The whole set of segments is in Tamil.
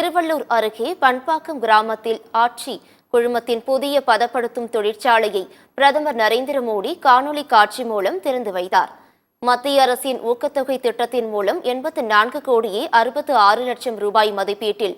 திருவள்ளூர் அருகே பண்பாக்கம் கிராமத்தில் ஆட்சி குழுமத்தின் புதிய பதப்படுத்தும் தொழிற்சாலையை பிரதமர் நரேந்திர மோடி காணொலி காட்சி மூலம் திறந்து வைத்தார். மத்திய அரசின் ஊக்கத்தொகை திட்டத்தின் மூலம் 84 கோடியே 66 லட்சம் ரூபாய் மதிப்பீட்டில்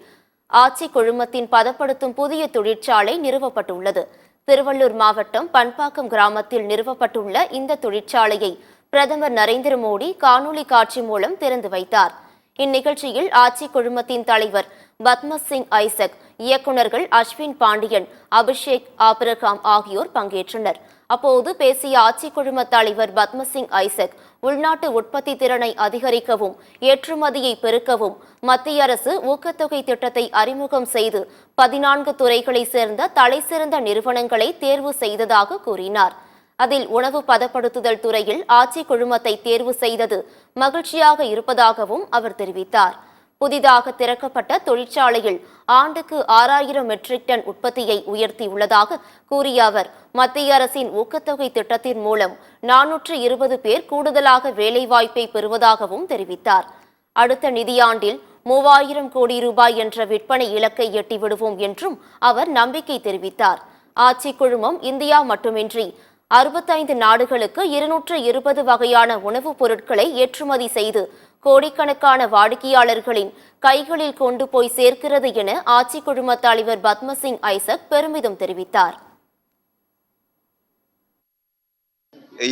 ஆட்சி குழுமத்தின் பதப்படுத்தும் புதிய தொழிற்சாலை நிறுவப்பட்டுள்ளது. திருவள்ளூர் மாவட்டம் பண்பாக்கம் கிராமத்தில் நிறுவப்பட்டுள்ள இந்த தொழிற்சாலையை பிரதமர் நரேந்திர மோடி காணொலி காட்சி மூலம் திறந்து வைத்தார். இந்நிகழ்ச்சியில் ஆட்சி குழுமத்தின் தலைவர் பத்மசிங் ஐசக், இயக்குநர்கள் அஸ்வின் பாண்டியன், அபிஷேக் ஆபிரகாம் ஆகியோர் பங்கேற்றனர். அப்போது பேசிய ஆட்சி குழும தலைவர் பத்மசிங் ஐசக், உள்நாட்டு உற்பத்தி திறனை அதிகரிக்கவும் ஏற்றுமதியை பெருக்கவும் மத்திய அரசு ஊக்கத்தொகை திட்டத்தை அறிமுகம் செய்து 14 துறைகளைச் சேர்ந்த தலைசிறந்த நிறுவனங்களை தேர்வு செய்ததாக கூறினார். அதில் உணவு பதப்படுத்துதல் துறையில் ஆட்சி குழுமத்தை தேர்வு செய்தது மகிழ்ச்சியாக இருப்பதாகவும் அவர் தெரிவித்தார். புதிதாக திறக்கப்பட்ட தொழிற்சாலையில் ஆண்டுக்கு 6000 மெட்ரிக் டன் உற்பத்தியை உயர்த்தியுள்ளதாக கூறிய அவர், மத்திய அரசின் ஊக்கத்தொகை திட்டத்தின் மூலம் 420 பேர் கூடுதலாக வேலைவாய்ப்பை பெறுவதாகவும் தெரிவித்தார். அடுத்த நிதியாண்டில் 3000 கோடி ரூபாய் என்ற விற்பனை இலக்கை எட்டிவிடுவோம் என்றும் அவர் நம்பிக்கை தெரிவித்தார். ஆட்சி குழுமம் இந்தியா மட்டுமின்றி 65 நாடுகளுக்கு 220 வகையான உணவுப் பொருட்களை ஏற்றுமதி செய்து கோடிக்கணக்கான வாடிக்கையாளர்களின் கைகளில் கொண்டு போய் சேர்க்கிறது என ஆட்சி குழும தலைவர் பத்மசிங் ஐசக் பெருமிதம் தெரிவித்தார்.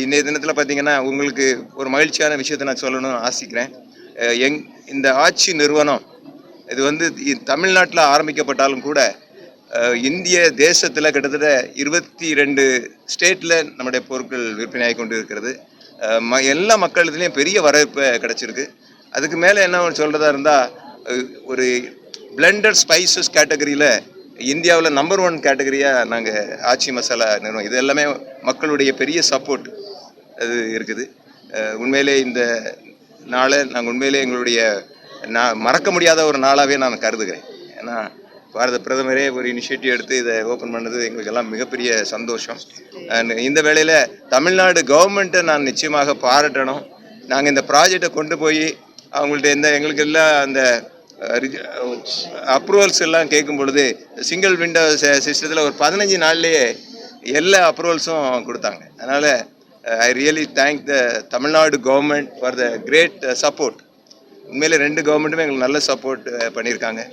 இன்றைய தினத்தில் பார்த்தீங்கன்னா உங்களுக்கு ஒரு மகிழ்ச்சியான விஷயத்தை நான் சொல்லணும்னு ஆசிக்கிறேன். இந்த ஆட்சி நிறுவனம் இது தமிழ்நாட்டில் ஆரம்பிக்கப்பட்டாலும் கூட இந்திய தேசத்தில் கிட்டத்தட்ட 22 ஸ்டேட்டில் நம்முடைய பொருட்கள் விற்பனையாகி கொண்டு இருக்கிறது. எல்லா மக்களிடத்துலையும் பெரிய வரவேற்பு கிடச்சிருக்கு. அதுக்கு மேலே என்ன சொல்கிறதா இருந்தால், ஒரு பிளெண்டட் ஸ்பைசஸ் கேட்டகரியில் இந்தியாவில் நம்பர் 1 கேட்டகரியாக நாங்கள் ஆச்சி மசாலா நிறுவனம். இது எல்லாமே மக்களுடைய பெரிய சப்போர்ட் அது இருக்குது. உண்மையிலே இந்த நாளை நாங்கள் உண்மையிலே எங்களுடைய மறக்க முடியாத ஒரு நாளாகவே நான் கருதுகிறேன். ஏன்னா பாரத பிரதமரே ஒரு இனிஷியேட்டிவ் எடுத்து இதை ஓப்பன் பண்ணது எங்களுக்கெல்லாம் மிகப்பெரிய சந்தோஷம். இந்த வேளையில் தமிழ்நாடு கவர்மெண்ட்டை நான் நிச்சயமாக பாராட்டணும். நாங்கள் இந்த ப்ராஜெக்டை கொண்டு போய் அவங்கள்ட்ட எங்களுக்கு எல்லாம் அந்த அப்ரூவல்ஸ் எல்லாம் கேட்கும் பொழுது சிங்கிள் விண்டோ சிஸ்டத்தில் ஒரு 15 நாள்லேயே எல்லா அப்ரூவல்ஸும் கொடுத்தாங்க. அதனால் I really thank the Tamil Nadu government for the great support. உண்மையிலே 2 கவர்மெண்ட்டுமே எங்களுக்கு நல்ல சப்போர்ட் பண்ணியிருக்காங்க.